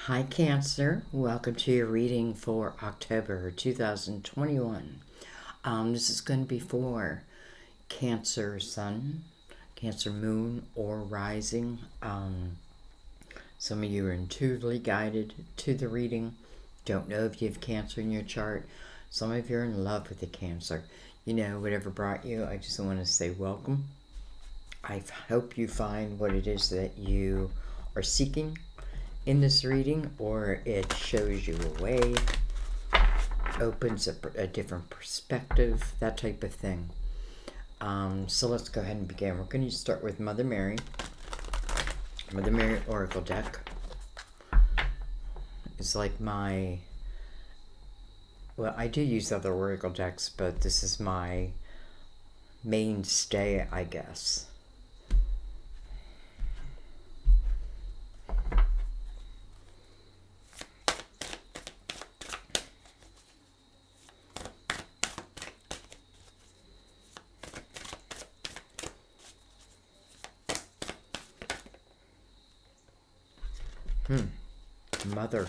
Hi Cancer, welcome to your reading for October 2021. This is going to be for Cancer Sun, Cancer Moon, or Rising. Some of you are intuitively guided to the reading. Don't know if you have Cancer in your chart. Some of you are in love with the Cancer. You know, whatever brought you, I just want to say welcome. I hope you find what it is that you are seeking in this reading, or it shows you a way, opens a different perspective, that type of thing. So let's go ahead and begin. We're going to start with Mother Mary Oracle deck. It's like my, well, I do use other Oracle decks, but this is my mainstay, I guess. Mother.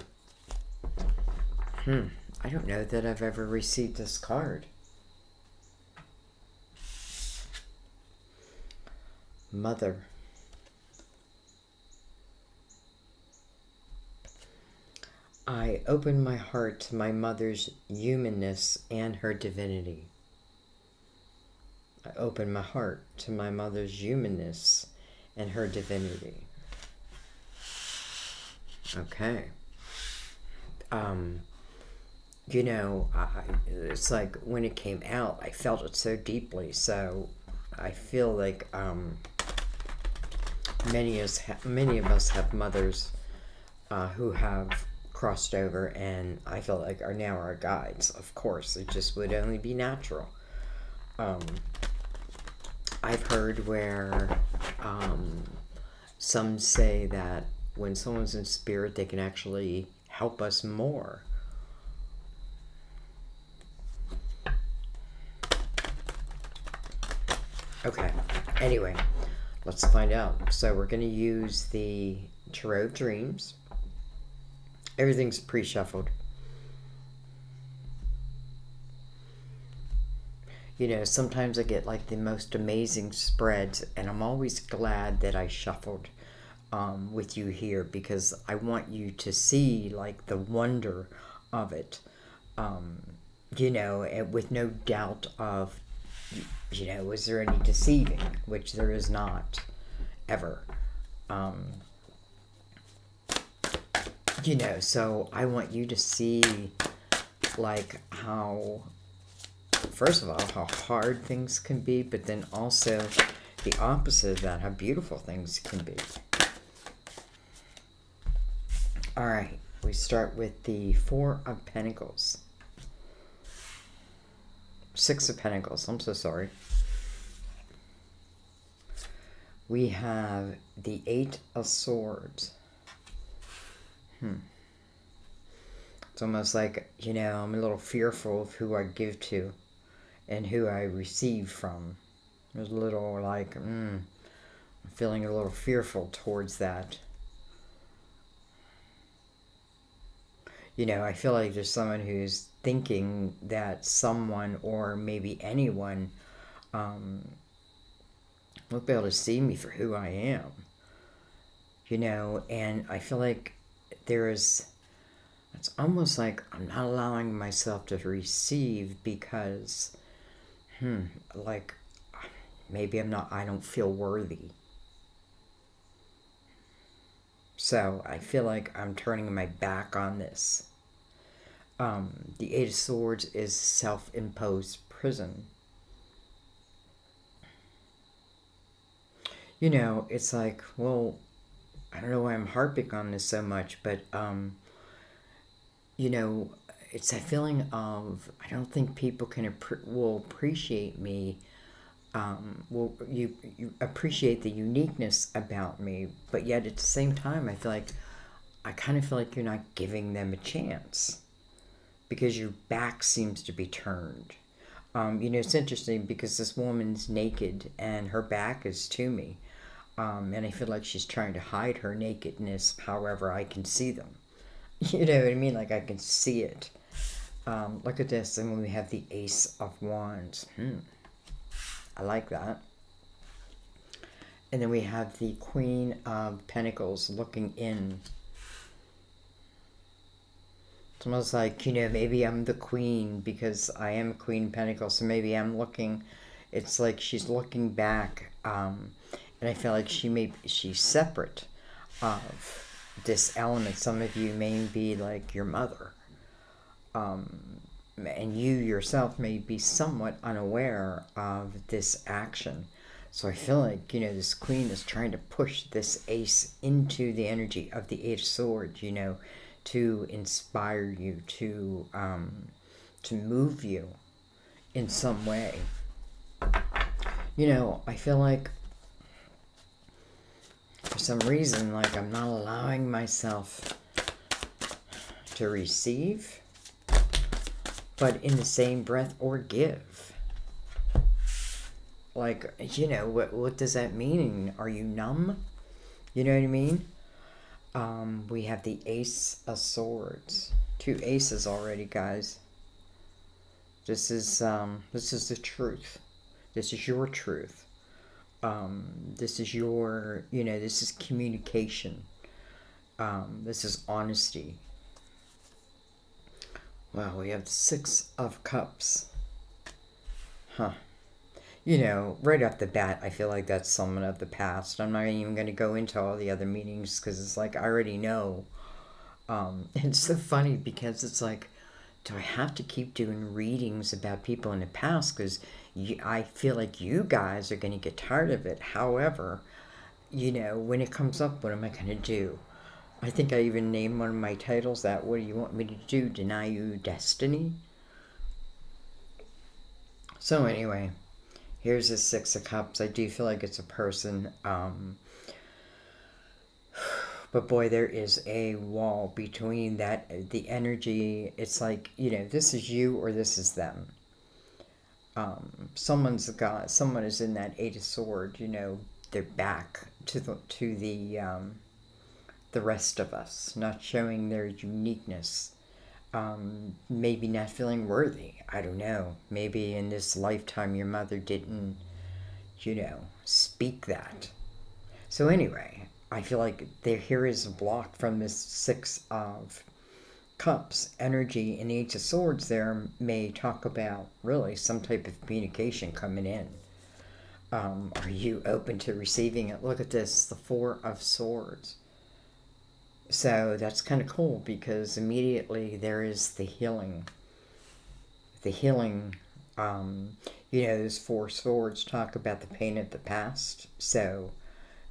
I don't know that I've ever received this card. Mother. I open my heart to my mother's humanness and her divinity. I open my heart to my mother's humanness and her divinity. Okay. You know, it's like when it came out, I felt it so deeply. So I feel like many of us have mothers who have crossed over, and I feel like are now our guides. Of course, it just would only be natural. I've heard where some say that when someone's in spirit, they can actually help us more. Okay, anyway, let's find out. So we're going to use the Tarot of Dreams. Everything's pre-shuffled. You know, sometimes I get like the most amazing spreads, and I'm always glad that I shuffled with you here, because I want you to see like the wonder of it, you know, and with no doubt of, you know, is there any deceiving, which there is not ever, you know, so I want you to see like how, first of all, how hard things can be, but then also the opposite of that, how beautiful things can be. All right, we start with the Four of Pentacles. Six of Pentacles, I'm so sorry. We have the Eight of Swords. It's almost like, you know, I'm a little fearful of who I give to and who I receive from. There's a little like, I'm feeling a little fearful towards that. You know, I feel like there's someone who's thinking that someone, or maybe anyone, will be able to see me for who I am. You know, and I feel like it's almost like I'm not allowing myself to receive because, like, maybe I don't feel worthy. So I feel like I'm turning my back on this. The Eight of Swords is self-imposed prison. You know, it's like, well, I don't know why I'm harping on this so much, but, you know, it's a feeling of, I don't think people will appreciate me. You appreciate the uniqueness about me, but yet at the same time, I kind of feel like you're not giving them a chance, because your back seems to be turned. You know, it's interesting because this woman's naked and her back is to me. And I feel like she's trying to hide her nakedness however I can see them. You know what I mean? Like I can see it. Look at this. And when we have the Ace of Wands. I like that. And then we have the Queen of Pentacles looking in. It's almost like, you know, maybe I'm the queen because I am Queen of Pentacles. So maybe I'm looking, it's like she's looking back. And I feel like she's separate of this element. Some of you may be like your mother. And you yourself may be somewhat unaware of this action. So I feel like, you know, this queen is trying to push this ace into the energy of the Eight of Swords, you know, to inspire you, to move you in some way. You know, I feel like for some reason, like I'm not allowing myself to receive, but in the same breath, or give. Like, you know, what does that mean? Are you numb? You know what I mean? We have the Ace of Swords. 2 aces already, guys. This is the truth. This is your truth. This is your, you know, this is communication. This is honesty. Wow, we have the 6 of Cups. Huh. You know, right off the bat, I feel like that's someone of the past. I'm not even going to go into all the other meanings because it's like I already know. It's so funny because it's like, do I have to keep doing readings about people in the past? Because I feel like you guys are going to get tired of it. However, you know, when it comes up, what am I going to do? I think I even named one of my titles that. What do you want me to do? Deny you destiny? So anyway, here's the 6 of Cups. I do feel like it's a person. But boy, there is a wall between that, the energy. It's like, you know, this is you or this is them. Someone is in that 8 of Swords, you know, they're back to the rest of us, not showing their uniqueness. Maybe not feeling worthy. I don't know. Maybe in this lifetime your mother didn't, you know, speak that. So anyway, I feel like here is a block from this 6 of Cups energy, and 8 of Swords there may talk about really some type of communication coming in. Are you open to receiving it? Look at this, the 4 of Swords. So that's kind of cool because immediately there is the healing. The healing, you know, those 4 swords talk about the pain of the past. So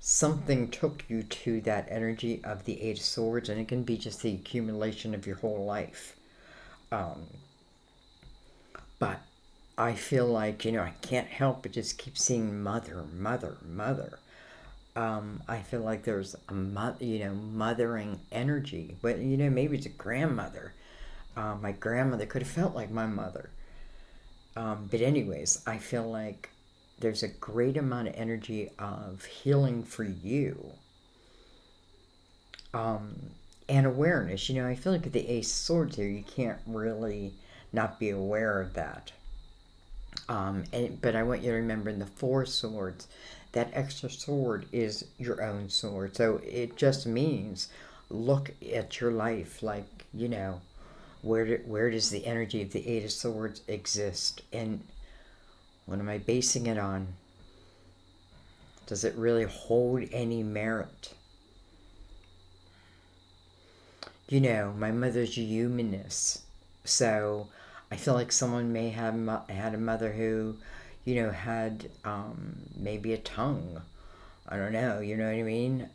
something took you to that energy of the 8 of Swords, and it can be just the accumulation of your whole life. But I feel like, you know, I can't help but just keep seeing mother, mother, mother. I feel like there's a mothering energy, but you know, maybe it's a grandmother. My grandmother could have felt like my mother. But anyways, I feel like there's a great amount of energy of healing for you. And awareness. You know, I feel like with the Ace of Swords here, you can't really not be aware of that. But I want you to remember in the 4 swords, that extra sword is your own sword. So it just means look at your life like, you know, where does the energy of the 8 of Swords exist? And what am I basing it on? Does it really hold any merit? You know, my mother's humanness. So I feel like someone may have had a mother who, you know, had maybe a tongue. I don't know, you know what I mean?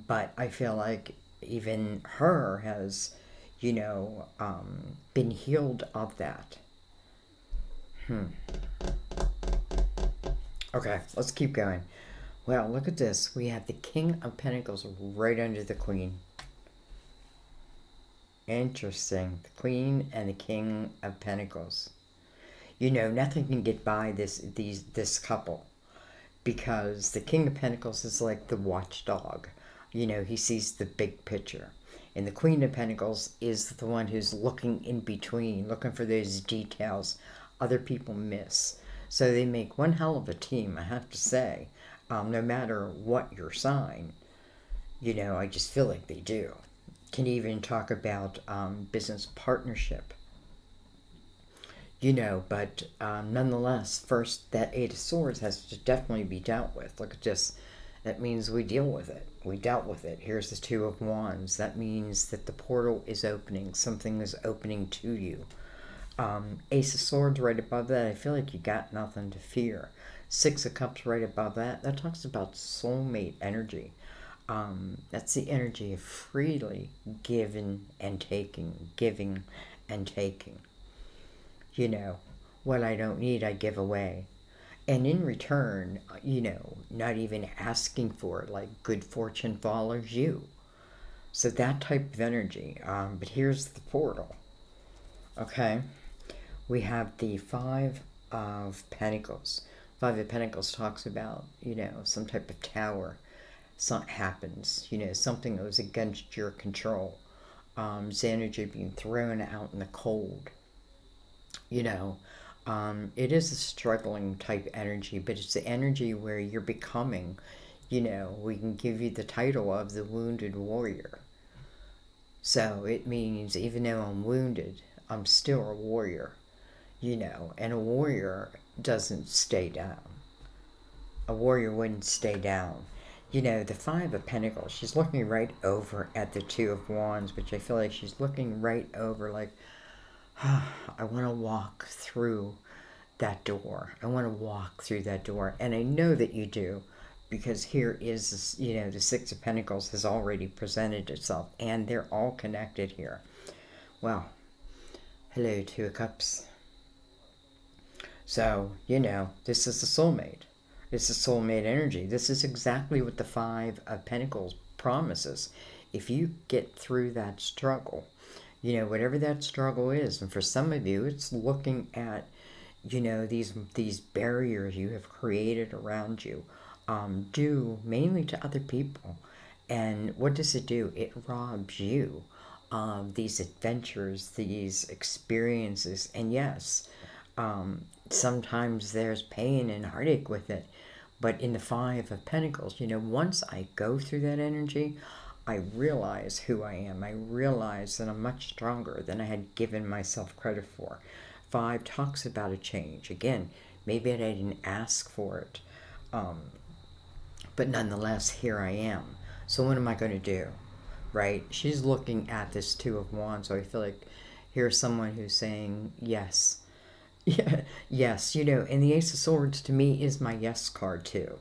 But I feel like even her has, you know, been healed of that. Okay, let's keep going. Well, look at this. We have the King of Pentacles right under the Queen. Interesting. The Queen and the King of Pentacles. You know, nothing can get by this couple, because the King of Pentacles is like the watchdog. You know, he sees the big picture. And the Queen of Pentacles is the one who's looking in between, looking for those details other people miss. So they make one hell of a team, I have to say. No matter what your sign, you know, I just feel like they do. Can even talk about business partnership. You know, but nonetheless, first, that Eight of Swords has to definitely be dealt with. Look at this. That means we deal with it. We dealt with it. Here's the Two of Wands. That means that the portal is opening. Something is opening to you. Ace of Swords right above that. I feel like you got nothing to fear. Six of Cups right above that. That talks about soulmate energy. That's the energy of freely giving and taking. Giving and taking. You know, what I don't need, I give away. And in return, you know, not even asking for it, like good fortune follows you. So that type of energy. But here's the portal. Okay. We have the Five of Pentacles. Five of Pentacles talks about, you know, some type of tower. Something happens, you know, something that was against your control. It's energy being thrown out in the cold. You know, it is a struggling type energy, but it's the energy where you're becoming, you know, we can give you the title of the wounded warrior. So it means even though I'm wounded, I'm still a warrior, you know, and a warrior doesn't stay down. A warrior wouldn't stay down. You know, the Five of Pentacles, she's looking right over at the Two of Wands, which I feel like she's looking right over like, I want to walk through that door. I want to walk through that door. And I know that you do, because here is, you know, the Six of Pentacles has already presented itself, and they're all connected here. Well, hello, Two of Cups. So, you know, this is a soulmate. This is soulmate energy. This is exactly what the Five of Pentacles promises. If you get through that struggle, you know, whatever that struggle is, and for some of you, it's looking at, you know, these barriers you have created around you, due mainly to other people. And what does it do? It robs you of these adventures, these experiences, and yes, sometimes there's pain and heartache with it. But in the Five of Pentacles, you know, once I go through that energy, I realize who I am. I realize that I'm much stronger than I had given myself credit for. Five talks about a change. Again, maybe I didn't ask for it. But nonetheless, here I am. So what am I going to do? Right? She's looking at this Two of Wands. So I feel like here's someone who's saying yes. Yeah, yes, you know, and the Ace of Swords to me is my yes card too.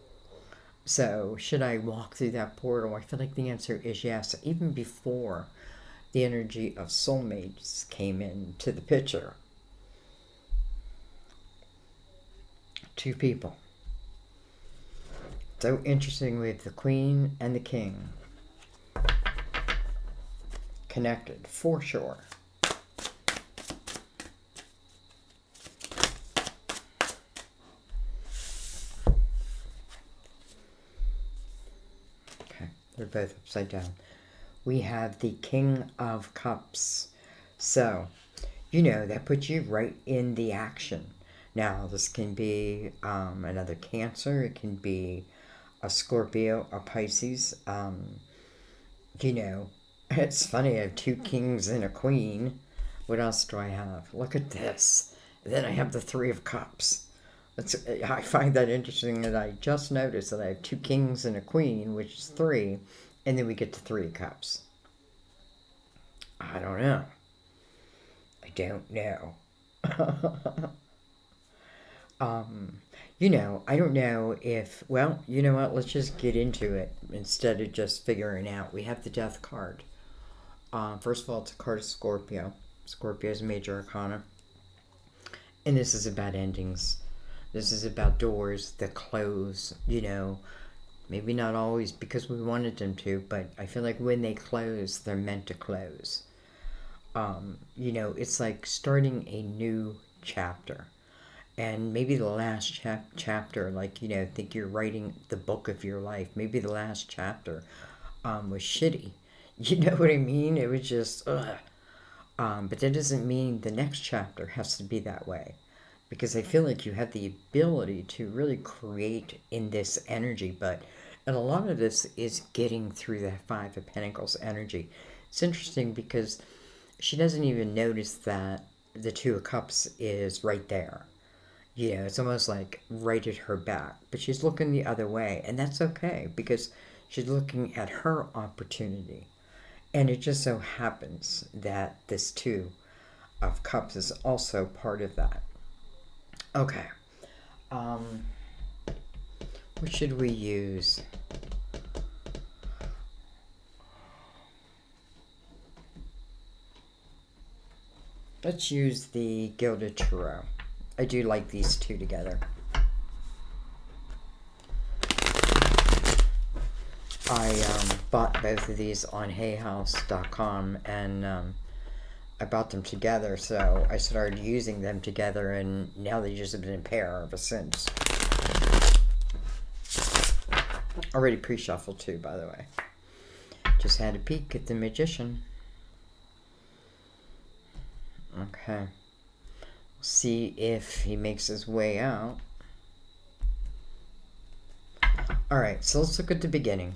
So, should I walk through that portal? I feel like the answer is yes, even before the energy of soulmates came into the picture. Two people. So interesting with the Queen and the King connected, for sure. They're both upside down. We have the King of Cups. So, you know, that puts you right in the action. Now, this can be another Cancer. It can be a Scorpio, a Pisces. You know, it's funny. I have two kings and a queen. What else do I have? Look at this. And then I have the Three of Cups. I find that interesting that I just noticed that I have two kings and a queen, which is three, and then we get to Three of Cups. I don't know. I don't know. You know, I don't know if, well, you know what, let's just get into it instead of just figuring out. We have the Death card. First of all, it's a card of Scorpio. Scorpio is a major arcana. And this is about endings. This is about doors that close, you know, maybe not always because we wanted them to, but I feel like when they close, they're meant to close. You know, it's like starting a new chapter. And maybe the last chapter, like, you know, think you're writing the book of your life. Maybe the last chapter was shitty. You know what I mean? It was just, ugh. But that doesn't mean the next chapter has to be that way. Because I feel like you have the ability to really create in this energy, and a lot of this is getting through that Five of Pentacles energy. It's interesting because she doesn't even notice that the Two of Cups is right there. You know, it's almost like right at her back, but she's looking the other way, and that's okay because she's looking at her opportunity. And it just so happens that this Two of Cups is also part of that. Okay. What should we use? Let's use the Gilded Tarot. I do like these two together. I bought both of these on hayhouse.com, and I bought them together, so I started using them together, and now they just have been a pair ever since. Already pre-shuffled too, by the way. Just had a peek at the Magician. Okay. See if he makes his way out. Alright, so let's look at the beginning.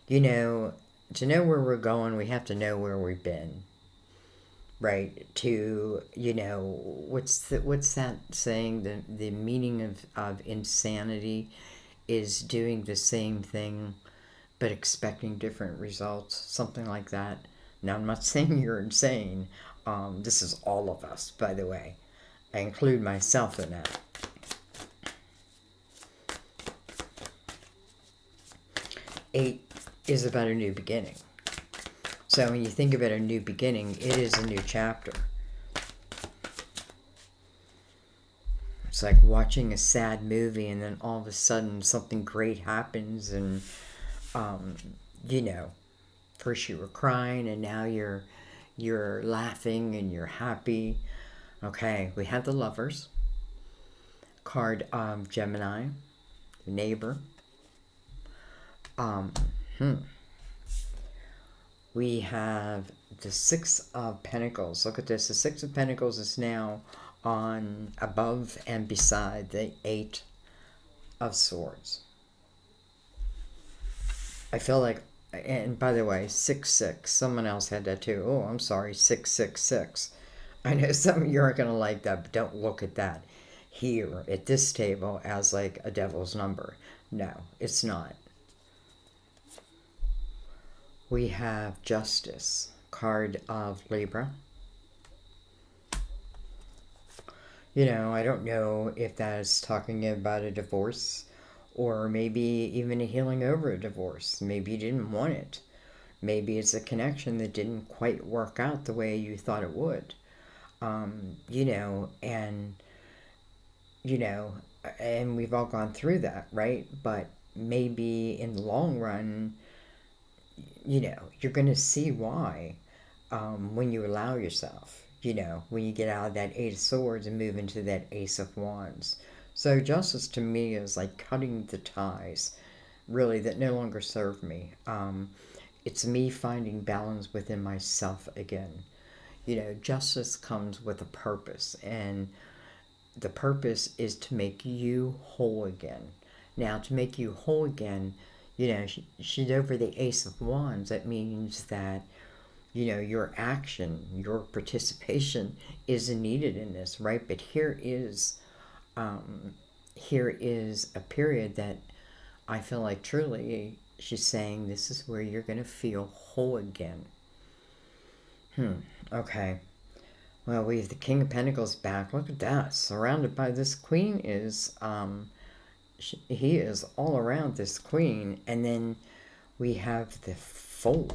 You know, to know where we're going, we have to know where we've been. Right? To, you know, what's that saying? The meaning of insanity is doing the same thing but expecting different results. Something like that. Now, I'm not saying you're insane. This is all of us, by the way. I include myself in that. Eight is about a new beginning. So when you think about a new beginning, it is a new chapter. It's like watching a sad movie and then all of a sudden something great happens, and you know, first you were crying and now you're laughing and you're happy. Okay, we have the Lovers card of Gemini, the neighbor. We have the Six of Pentacles. Look at this. The Six of Pentacles is now on above and beside the Eight of Swords. I feel like, and by the way, 666. Someone else had that too. Oh, I'm sorry, 666. I know some of you aren't going to like that, but don't look at that here at this table as like a devil's number. No, it's not. We have Justice, card of Libra. You know, I don't know if that is talking about a divorce or maybe even a healing over a divorce. Maybe you didn't want it. Maybe it's a connection that didn't quite work out the way you thought it would. You know, and we've all gone through that, right? But maybe in the long run, you know, you're going to see why when you allow yourself, you know, when you get out of that Eight of Swords and move into that Ace of Wands. So justice to me is like cutting the ties, really, that no longer serve me. It's me finding balance within myself again. You know, justice comes with a purpose, and the purpose is to make you whole again. Now, to make you whole again, you know, she's over the Ace of Wands. That means that, you know, your action, your participation is needed in this, right? But here is a period that I feel like truly she's saying this is where you're going to feel whole again. Okay. Well, we have the King of Pentacles back. Look at that. Surrounded by this Queen is, he is all around this Queen. And then we have the Fool.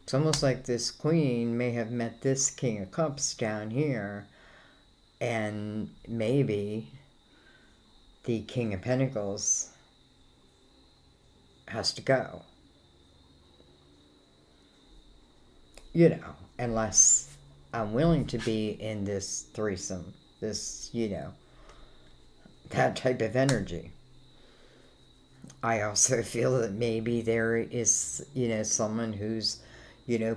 It's almost like this Queen may have met this King of Cups down here. And maybe the King of Pentacles has to go. You know, unless I'm willing to be in this threesome, this, you know, that type of energy. I also feel that maybe there is, someone who's,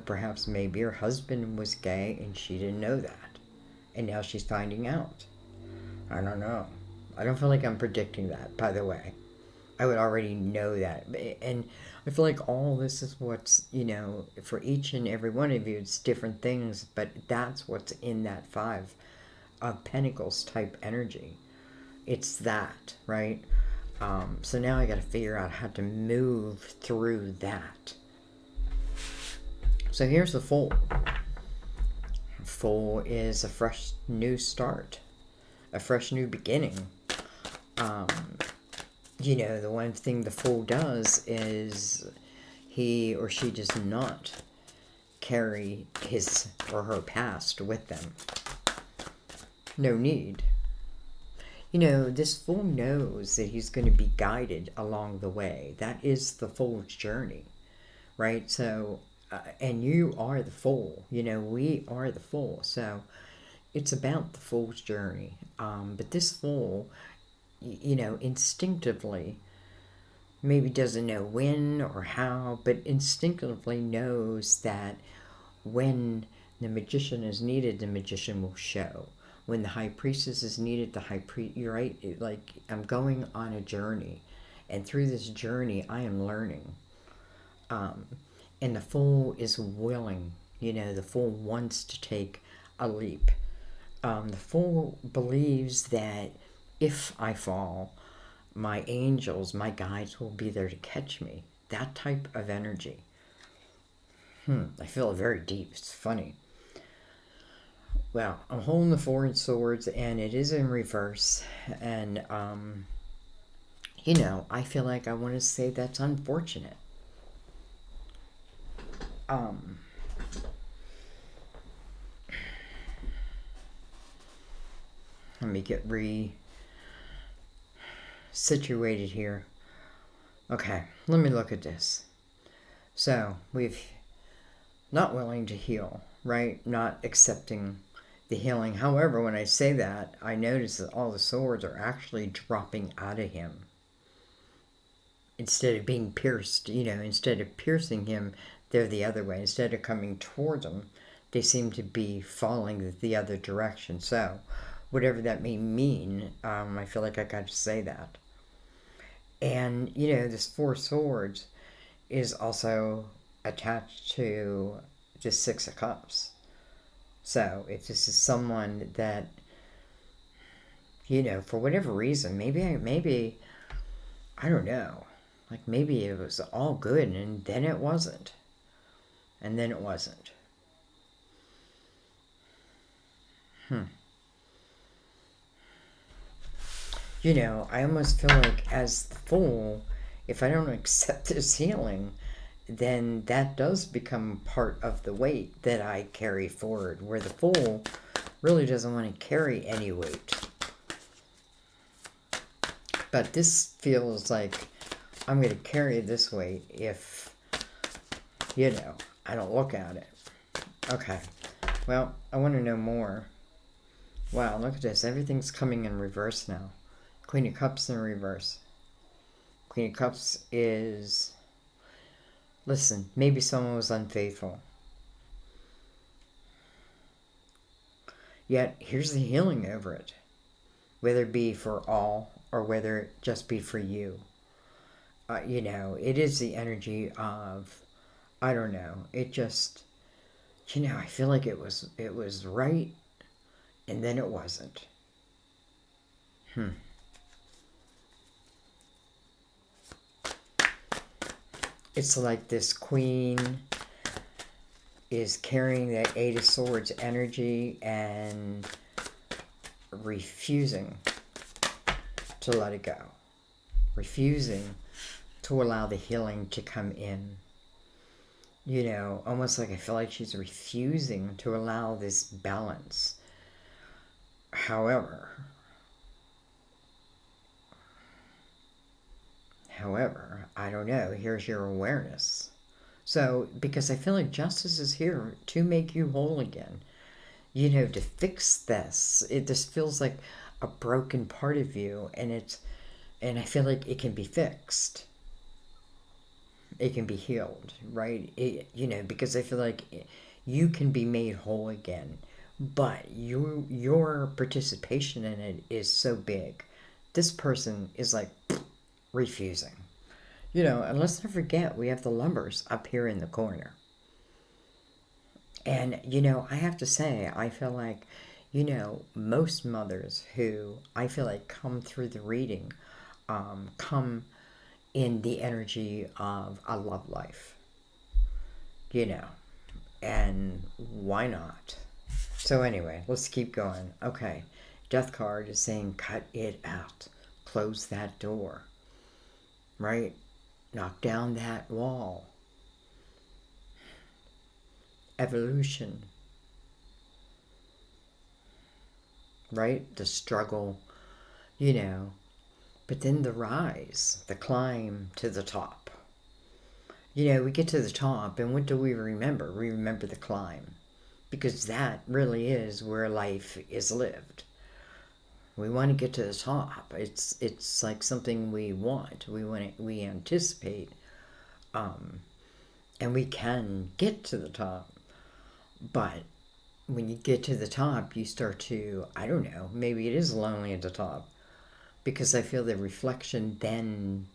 perhaps maybe her husband was gay and she didn't know that. And now she's finding out. I don't know. I don't feel like I'm predicting that, by the way. I would already know that. And I feel like all this is what's, for each and every one of you, it's different things, but that's what's in that Five of Pentacles type energy. It's that, right? So now I got to figure out how to move through that. So here's the Fool. Fool is a fresh new start, a fresh new beginning. The one thing the Fool does is he or she does not carry his or her past with them. No need. This Fool knows that he's going to be guided along the way. That is the Fool's journey, right? So, and you are the Fool. We are the Fool. So, it's about the Fool's journey. But this Fool, instinctively, maybe doesn't know when or how, but instinctively knows that when the magician is needed, the magician will show. When the high priestess is needed, the high priest, you're right, like I'm going on a journey. And through this journey, I am learning. And the Fool is willing, the Fool wants to take a leap. The Fool believes that if I fall, my angels, my guides will be there to catch me. That type of energy. I feel it very deep. It's funny. Well, I'm holding the Four of Swords, and it is in reverse. And, I feel like I want to say that's unfortunate. Let me get situated here. Okay, let me look at this. So, we've not willing to heal, right? Not accepting the healing. However, when I say that, I notice that all the swords are actually dropping out of him. Instead of being pierced, instead of piercing him, they're the other way. Instead of coming towards him, they seem to be falling the other direction. So, whatever that may mean, I feel like I got to say that. And, this Four Swords is also attached to the Six of Cups. So, if this is someone that, for whatever reason, maybe, I don't know. Like, maybe it was all good, and then it wasn't. And then it wasn't. I almost feel like as the Fool, if I don't accept this healing, then that does become part of the weight that I carry forward, where the Fool really doesn't want to carry any weight. But this feels like I'm going to carry this weight if, I don't look at it. Okay. Well, I want to know more. Wow, look at this. Everything's coming in reverse now. Queen of Cups in reverse. Queen of Cups is... Listen, maybe someone was unfaithful. Yet, here's the healing over it. Whether it be for all or whether it just be for you. It is the energy of, I don't know, it just, I feel like it was right, and then it wasn't. It's like this Queen is carrying that Eight of Swords energy and refusing to let it go. Refusing to allow the healing to come in. Almost like I feel like she's refusing to allow this balance. However, I don't know. Here's your awareness. So, because I feel like justice is here to make you whole again. To fix this. This feels like a broken part of you, and I feel like it can be fixed. it can be healed, right? Because I feel like you can be made whole again, but your participation in it is so big. This person is like refusing. And let's not forget we have the Lumbers up here in the corner. And I have to say, I feel like, most mothers who I feel like come through the reading, come in the energy of a love life, and why not? So anyway, let's keep going. Okay, Death card is saying cut it out, close that door, right? Knock down that wall. Evolution, right? The struggle, but then the rise, the climb to the top. We get to the top, and what do we remember? We remember the climb, because that really is where life is lived. We want to get to the top. It's like something we want. We anticipate, and we can get to the top. But when you get to the top, you start to, I don't know, maybe it is lonely at the top, because I feel the reflection then,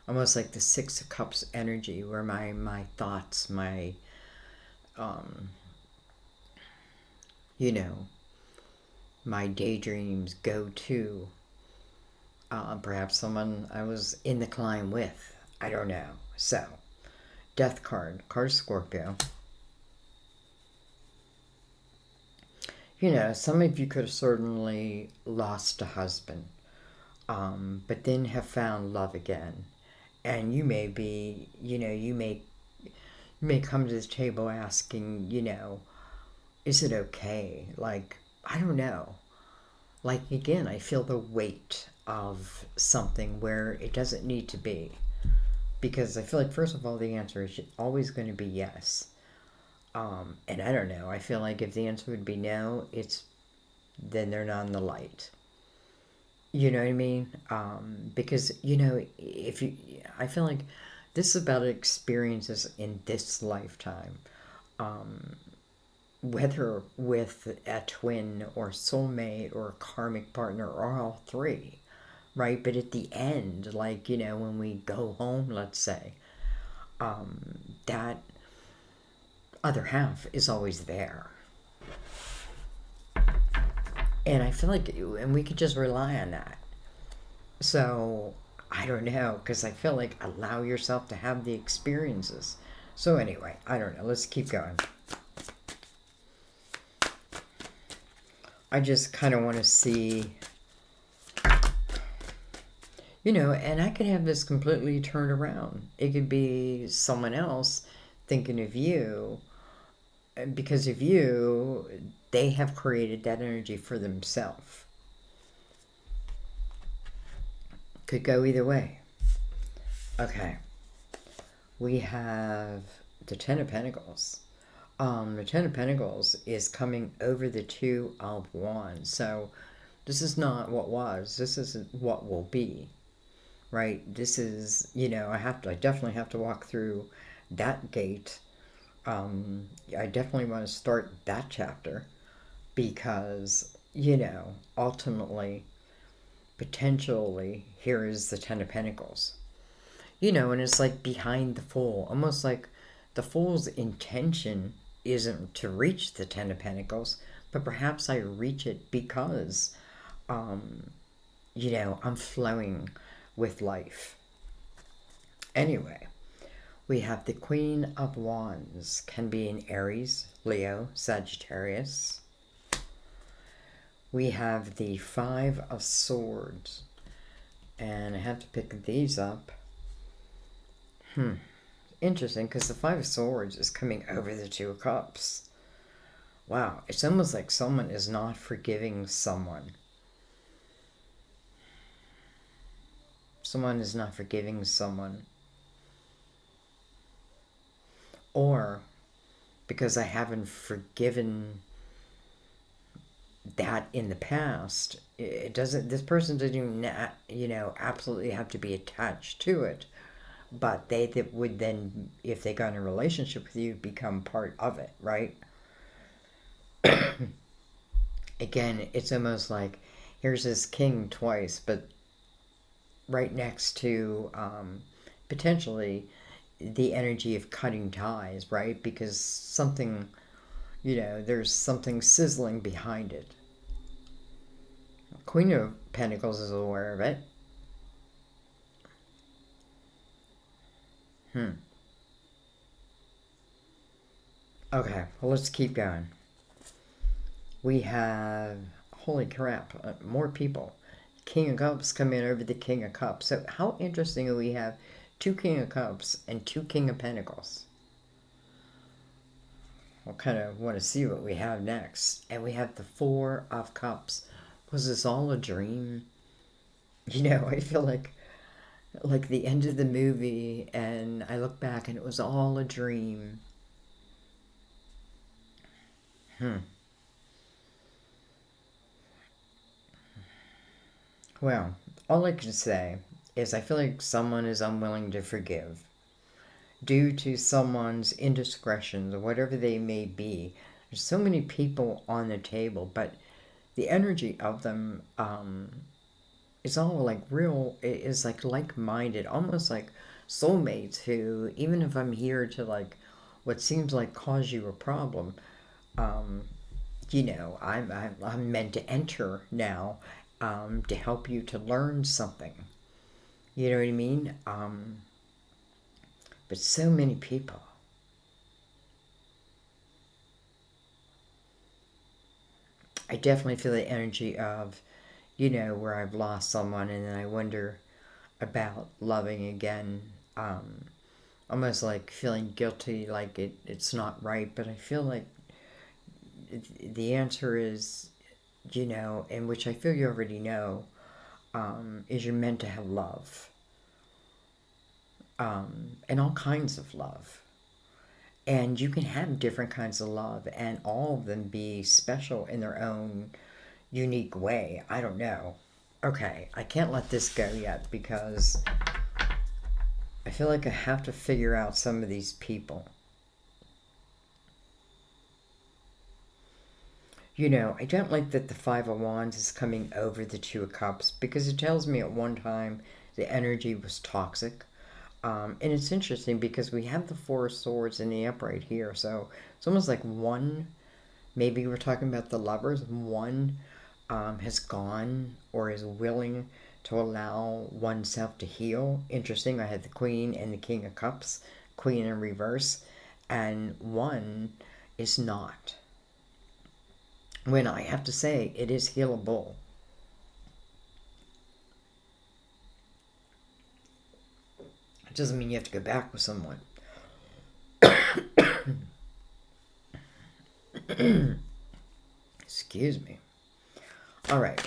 almost like the Six of Cups energy, where my thoughts, my my daydreams go to perhaps someone I was in the climb with. I don't know. So, Death card of Scorpio. Some of you could have certainly lost a husband, but then have found love again. And you may be, you may come to the table asking, is it okay? Like, I don't know. Like, again, I feel the weight of something where it doesn't need to be. Because I feel like, first of all, the answer is always going to be yes. And I don't know. I feel like if the answer would be no, then they're not in the light. You know what I mean? Because, I feel like this is about experiences in this lifetime. Whether with a twin or soulmate or a karmic partner or all three, right? But at the end, like, when we go home, let's say, that other half is always there. And I feel like, and we could just rely on that. So, I don't know, because I feel like allow yourself to have the experiences. So anyway, I don't know. Let's keep going. I just kind of want to see, and I could have this completely turned around. It could be someone else thinking of you. Because of you, they have created that energy for themselves. Could go either way. Okay. We have the Ten of Pentacles. The Ten of Pentacles is coming over the Two of Wands. So this is not what was. This is what will be. Right? This is, I definitely have to walk through that gate. I definitely want to start that chapter because, ultimately, potentially, here is the Ten of Pentacles. And it's like behind the Fool, almost like the Fool's intention isn't to reach the Ten of Pentacles, but perhaps I reach it because, I'm flowing with life. Anyway. We have the Queen of Wands, can be in Aries, Leo, Sagittarius. We have the Five of Swords, and I have to pick these up. Interesting, because the Five of Swords is coming over the Two of Cups. Wow, it's almost like someone is not forgiving someone. Someone is not forgiving someone. Or because I haven't forgiven that in the past, this person doesn't even, absolutely have to be attached to it. but they that would then, if they got in a relationship with you, become part of it, right? Again, it's almost like here's this king twice, but right next to potentially the energy of cutting ties, right? Because something, there's something sizzling behind it. Queen of Pentacles is aware of it. Okay, well, let's keep going. We have, holy crap, more people. King of Cups come in over the King of Cups. So how interesting do we have two King of Cups and two King of Pentacles? We'll kind of want to see what we have next. And we have the Four of Cups. Was this all a dream? I feel like the end of the movie, and I look back and it was all a dream. Well, all I can say is I feel like someone is unwilling to forgive due to someone's indiscretions or whatever they may be. There's so many people on the table, but the energy of them is all like real, is like-minded, almost like soulmates who, even if I'm here to like what seems like cause you a problem, um, I'm meant to enter now to help you to learn something. You know what I mean? But so many people. I definitely feel the energy of, where I've lost someone and then I wonder about loving again. Almost like feeling guilty, like it's not right. But I feel like the answer is, and which I feel you already know, is you're meant to have love. And all kinds of love. And you can have different kinds of love and all of them be special in their own unique way. I don't know. Okay, I can't let this go yet because I feel like I have to figure out some of these people. I don't like that the Five of Wands is coming over the Two of Cups because it tells me at one time the energy was toxic. And it's interesting because we have the Four of Swords in the upright here. So it's almost like one, maybe we're talking about the lovers, one has gone or is willing to allow oneself to heal. Interesting, I had the Queen and the King of Cups, Queen in reverse, and one is not. When I have to say it is healable. It doesn't mean you have to go back with someone. Excuse me. All right.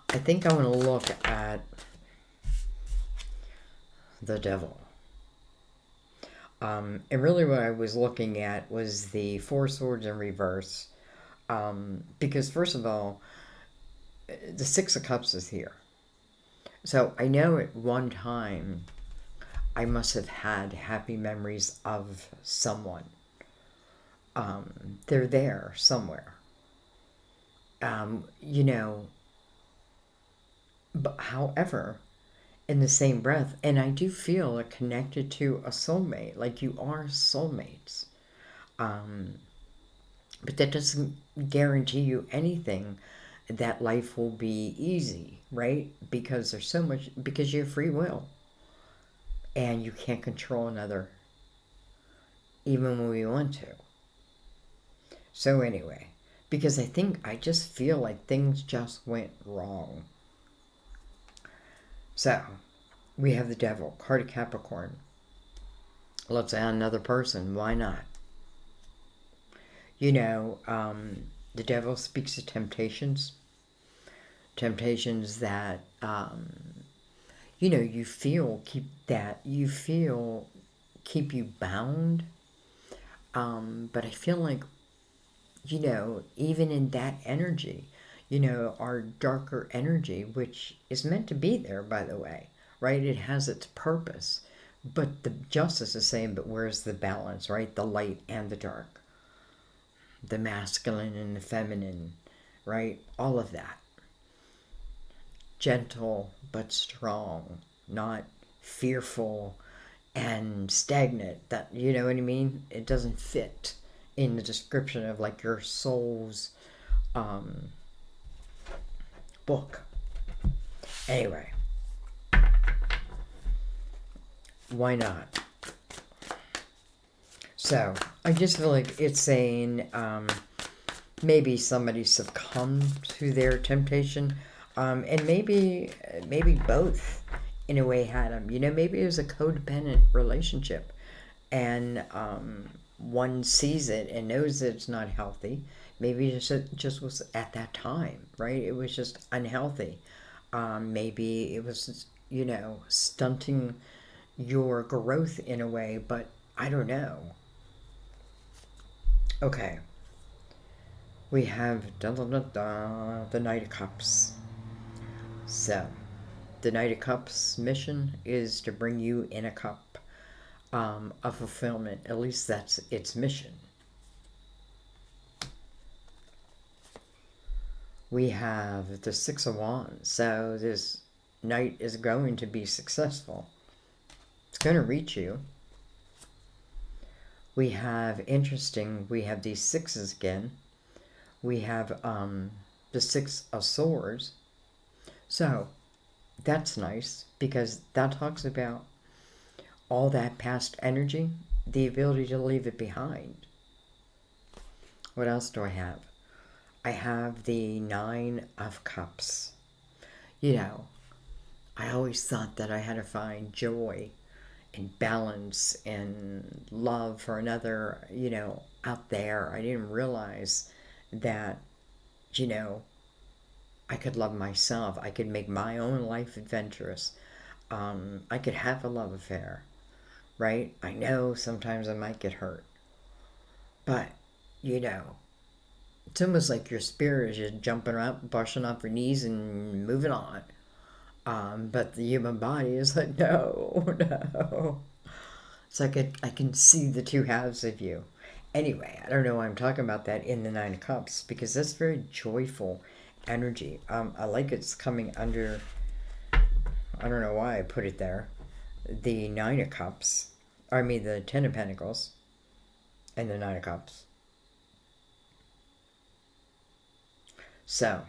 I think I want to look at the Devil. And really what I was looking at was the Four Swords in reverse. Because first of all, the Six of Cups is here. So I know at one time I must have had happy memories of someone. They're there somewhere. But however, in the same breath, and I do feel connected to a soulmate, like you are soulmates. But that doesn't guarantee you anything that life will be easy, right? Because there's so much, because you have free will. And you can't control another, even when we want to. So anyway, because I just feel like things just went wrong. So, we have the Devil, card of Capricorn. Let's add another person. Why not? The Devil speaks of temptations. Temptations that, you feel keep you bound. But I feel like, even in that energy, you know, our darker energy, which is meant to be there, by the way, right? It has its purpose. But the justice is saying, but where's the balance, right? The light and the dark, the masculine and the feminine, right? All of that. Gentle but strong, not fearful and stagnant. That, you know what I mean? It doesn't fit in the description of like your soul's book. Anyway, why not? So I just feel like it's saying maybe somebody succumbed to their temptation, and maybe both in a way had them. You know, maybe it was a codependent relationship, and one sees it and knows that it's not healthy. Maybe it just was at that time, right? It was just unhealthy. Maybe it was, you know, stunting your growth in a way, but I don't know. Okay, we have the Knight of Cups. So, the Knight of Cups mission is to bring you in a cup of fulfillment. At least that's its mission. We have the Six of Wands. So this knight is going to be successful. It's going to reach you. We have, interesting, we have these sixes again. We have the Six of Swords. So that's nice because that talks about all that past energy, the ability to leave it behind. What else do I have? I have the Nine of Cups. You know, I always thought that I had to find joy and balance and love for another, you know, out there. I didn't realize that, you know, I could love myself. I could make my own life adventurous. I could have a love affair, right? I know sometimes I might get hurt. But, you know, it's almost like your spirit is just jumping up, brushing off your knees and moving on. But the human body is like, no, no. It's like I can see the two halves of you. Anyway, I don't know why I'm talking about that in the Nine of Cups, because that's very joyful energy. I like it's coming under, I don't know why I put it there, the Nine of Cups, I mean the Ten of Pentacles, and the Nine of Cups. So,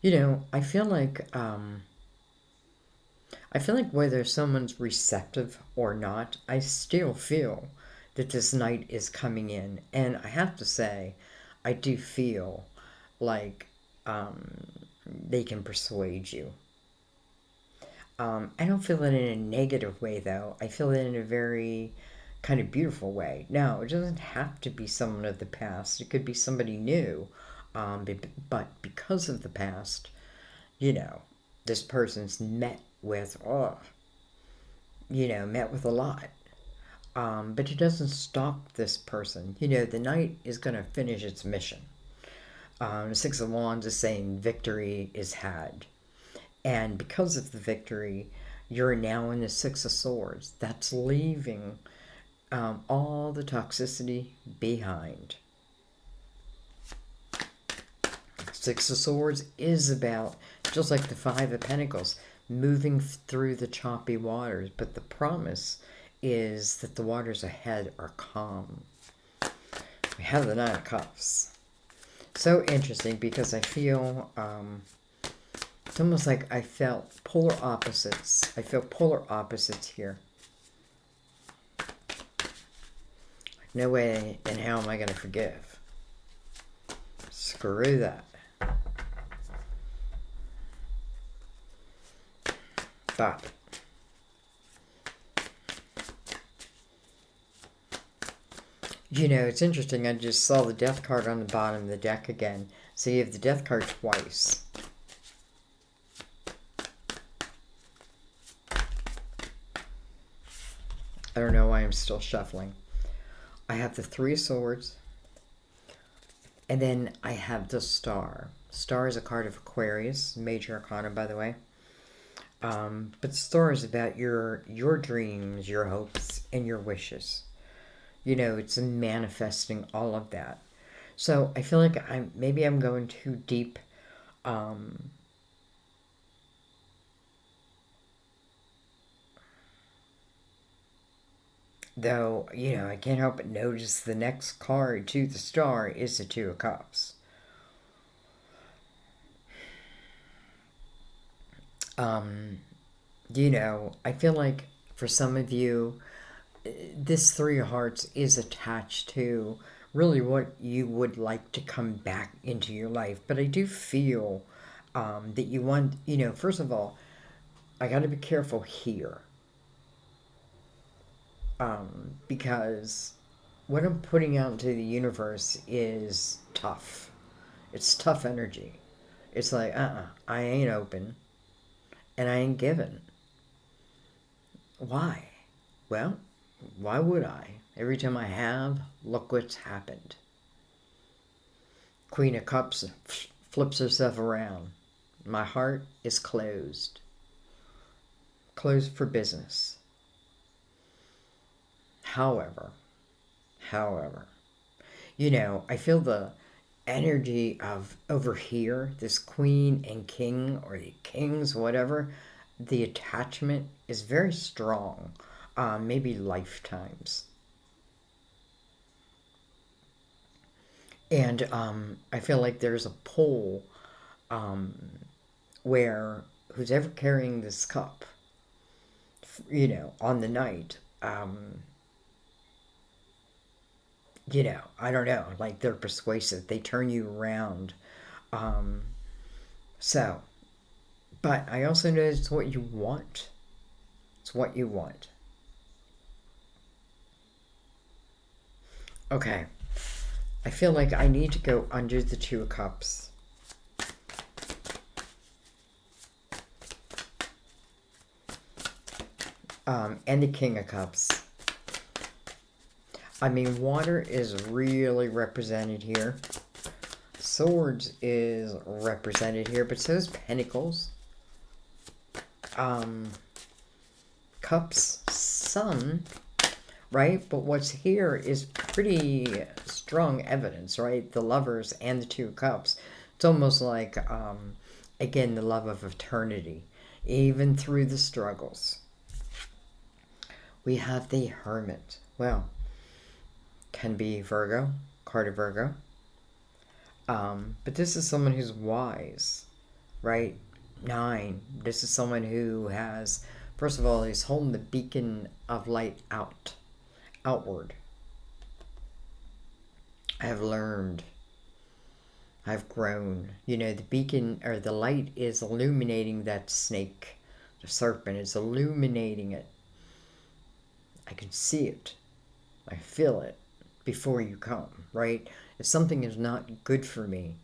you know, I feel like whether someone's receptive or not, I still feel that this knight is coming in. And I have to say, I do feel like they can persuade you. I don't feel it in a negative way, though. I feel it in a very kind of beautiful way. Now, it doesn't have to be someone of the past. It could be somebody new. But because of the past, you know, this person's met with, met with a lot. But it doesn't stop this person. You know, the knight is going to finish its mission. The Six of Wands is saying victory is had. And because of the victory, you're now in the Six of Swords. That's leaving all the toxicity behind. Six of Swords is about, just like the Five of Pentacles, moving through the choppy waters. But the promise is that the waters ahead are calm. We have the Nine of Cups. So interesting because I feel, it's almost like I felt polar opposites. I feel polar opposites here. No way in hell am I going to forgive. Screw that. But you know, it's interesting. I just saw the death card on the bottom of the deck again. So you have the death card twice. I don't know why I'm still shuffling. I have the Three of Swords, And then I have the Star. Star is a card of Aquarius, major arcana, by the way. But the Star is about your dreams, your hopes, and your wishes. You know, it's manifesting all of that. So I feel like maybe I'm going too deep. Though, you know, I can't help but notice the next card to the Star is the Two of Cups. You know, I feel like for some of you, this Three of Hearts is attached to really what you would like to come back into your life. But I do feel that you want, you know, first of all, I got to be careful here. Because what I'm putting out into the universe is tough. It's tough energy. It's like, I ain't open and I ain't giving. Why? Well, why would I? Every time I have, look what's happened. Queen of Cups flips herself around. My heart is closed. Closed for business. However, you know, I feel the energy of over here, this queen and king, or the kings, whatever, the attachment is very strong, maybe lifetimes. And I feel like there's a pull where who's ever carrying this cup, you know, on the night, you know, I don't know, like they're persuasive. They turn you around. Um, so, but I also know it's what you want. It's what you want. Okay. I feel like I need to go under the Two of Cups. And the King of Cups. I mean, water is really represented here. Swords is represented here, but so is Pentacles. Cups, Sun, right? But what's here is pretty strong evidence, right? The Lovers and the Two of Cups. It's almost like, again, the love of eternity, even through the struggles. We have the Hermit. Well, can be Virgo, card of Virgo. But this is someone who's wise, right? 9. This is someone who has, first of all, he's holding the beacon of light outward. I have learned. I've grown. You know, the beacon or the light is illuminating that snake, the serpent. It's illuminating it. I can see it. I feel it before you come, right? If something is not good for me,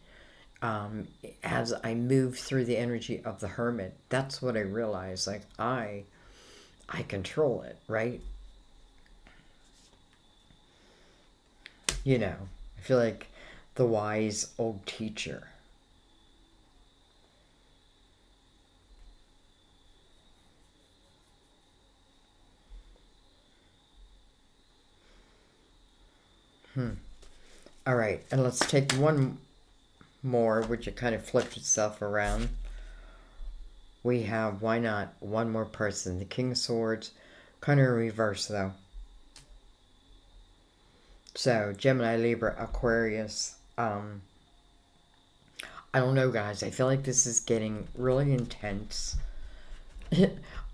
as I move through the energy of the Hermit, that's what I realize. Like, I control it, right? You know, I feel like the wise old teacher. All right, and let's take one more, which it kind of flipped itself around. We have, why not, one more person. The King of Swords, kind of in reverse, though. So, Gemini, Libra, Aquarius. I don't know, guys. I feel like this is getting really intense.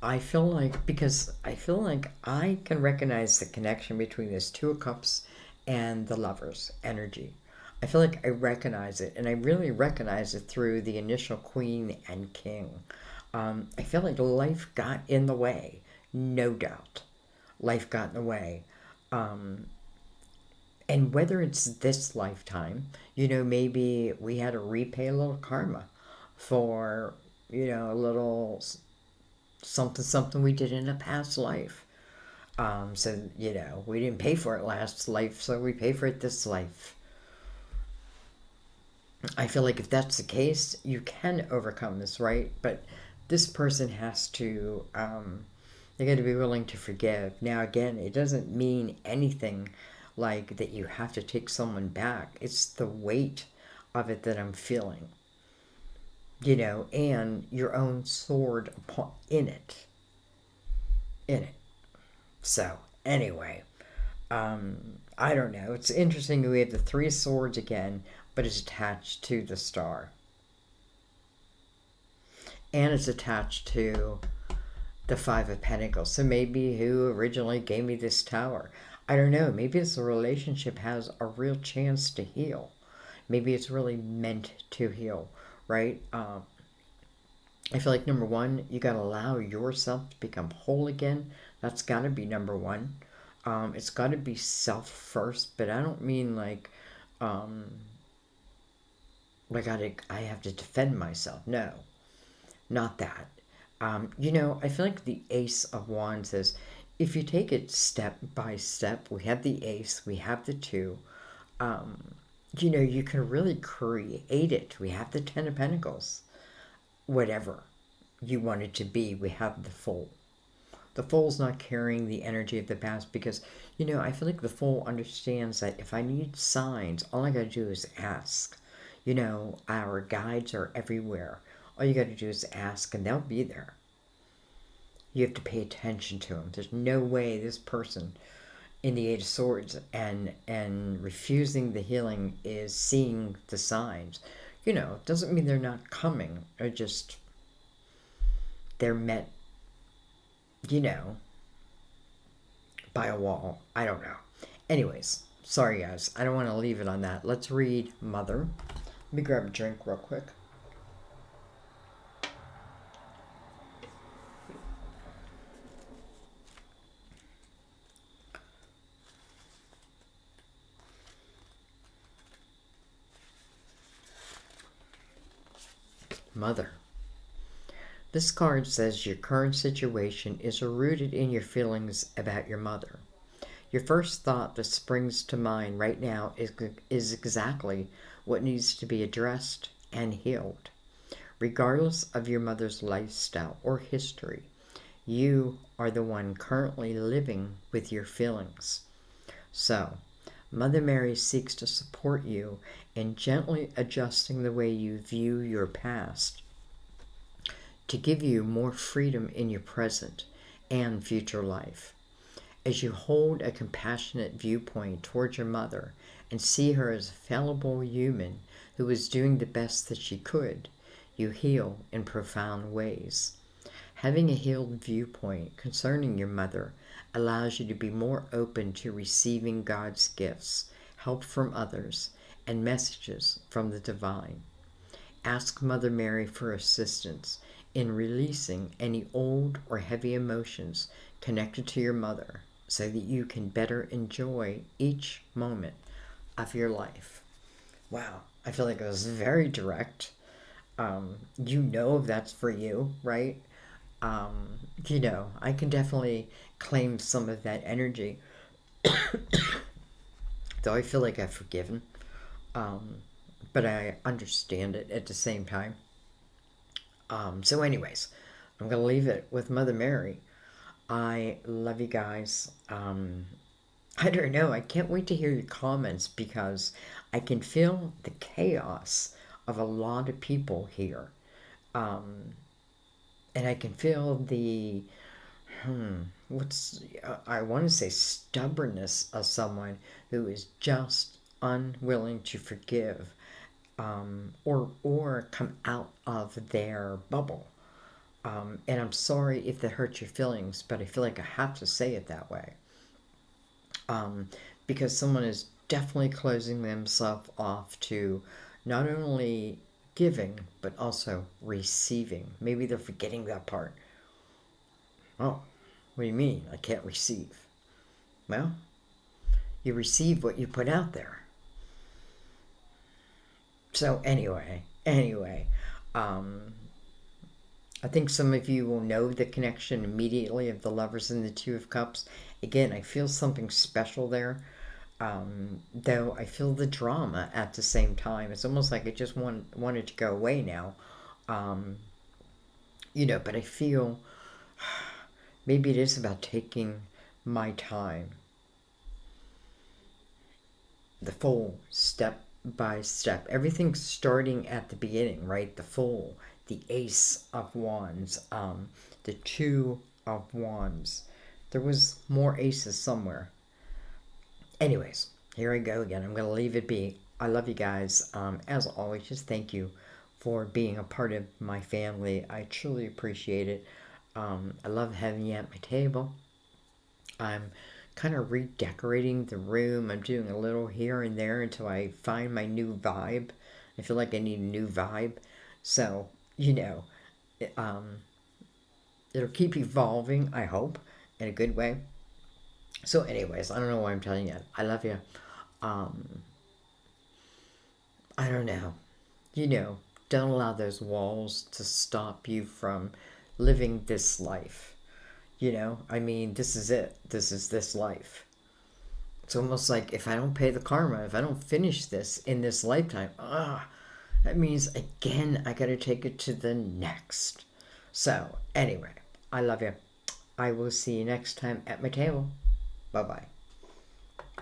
I feel like, because I feel like I can recognize the connection between this Two of Cups and the Lovers energy. I feel like I recognize it, and I really recognize it through the initial Queen and King. I feel like life got in the way, no doubt. Life got in the way. And whether it's this lifetime, you know, maybe we had to repay a little karma for, you know, a little something we did in a past life. So, you know, we didn't pay for it last life, so we pay for it this life. I feel like if that's the case, you can overcome this, right? But this person has to, they got to be willing to forgive. Now, again, it doesn't mean anything like that you have to take someone back. It's the weight of it that I'm feeling, and your own sword in it. In it. So, anyway, I don't know. It's interesting. We have the Three of Swords again, but it's attached to the Star. And it's attached to the Five of Pentacles. So maybe who originally gave me this Tower? I don't know. Maybe this relationship has a real chance to heal. Maybe it's really meant to heal, right? I feel like number one, you got to allow yourself to become whole again. That's got to be number one. It's got to be self first, but I don't mean um, like I have to defend myself. No, not that. I feel like the Ace of Wands says, if you take it step by step, we have the Ace, we have the Two. You can really create it. We have the Ten of Pentacles. Whatever you want it to be, we have the Fool. The Fool's not carrying the energy of the past because, I feel like the Fool understands that if I need signs, all I gotta do is ask. Our guides are everywhere. All you gotta do is ask and they'll be there. You have to pay attention to them. There's no way this person in the Eight of Swords and refusing the healing is seeing the signs. Doesn't mean they're not coming. They're met, by a wall. I don't know. Anyways, sorry guys. I don't want to leave it on that. Let's read Mother. Let me grab a drink real quick. Mother. This card says your current situation is rooted in your feelings about your mother. Your first thought that springs to mind right now is exactly what needs to be addressed and healed. Regardless of your mother's lifestyle or history, you are the one currently living with your feelings. So, Mother Mary seeks to support you in gently adjusting the way you view your past to give you more freedom in your present and future life. As you hold a compassionate viewpoint towards your mother and see her as a fallible human who was doing the best that she could, you heal in profound ways. Having a healed viewpoint concerning your mother allows you to be more open to receiving God's gifts, help from others, and messages from the divine. Ask Mother Mary for assistance in releasing any old or heavy emotions connected to your mother so that you can better enjoy each moment of your life. Wow, I feel like it was very direct. If that's for you, right? I can definitely claim some of that energy, though I feel like I've forgiven. But I understand it at the same time. So anyways, I'm going to leave it with Mother Mary. I love you guys. I don't know. I can't wait to hear your comments because I can feel the chaos of a lot of people here. And I can feel the, I want to say stubbornness of someone who is just unwilling to forgive or come out of their bubble. And I'm sorry if that hurts your feelings, but I feel like I have to say it that way. Because someone is definitely closing themselves off to not only giving, but also receiving. Maybe they're forgetting that part. Oh, what do you mean? I can't receive. Well, you receive what you put out there. So anyway, I think some of you will know the connection immediately of the Lovers and the Two of Cups. Again, I feel something special there. Though I feel the drama at the same time. It's almost like I just wanted to go away now. Um, but I feel maybe it is about taking my time, the full step by step. Everything's starting at the beginning, right? The full, the Ace of Wands, the Two of Wands. There was more aces somewhere. Anyways, here I go again. I'm going to leave it be. I love you guys. As always, just thank you for being a part of my family. I truly appreciate it. I love having you at my table. I'm kind of redecorating the room. I'm doing a little here and there until I find my new vibe. I feel like I need a new vibe. So, um, it'll keep evolving, I hope, in a good way. So, anyways, I don't know why I'm telling you. I love you. Um, I don't know. Don't allow those walls to stop you from living this life. I mean, this is it. This is this life. It's almost like if I don't pay the karma, if I don't finish this in this lifetime, that means again I gotta take it to the next. So, anyway, I love you. I will see you next time at my table. Bye bye.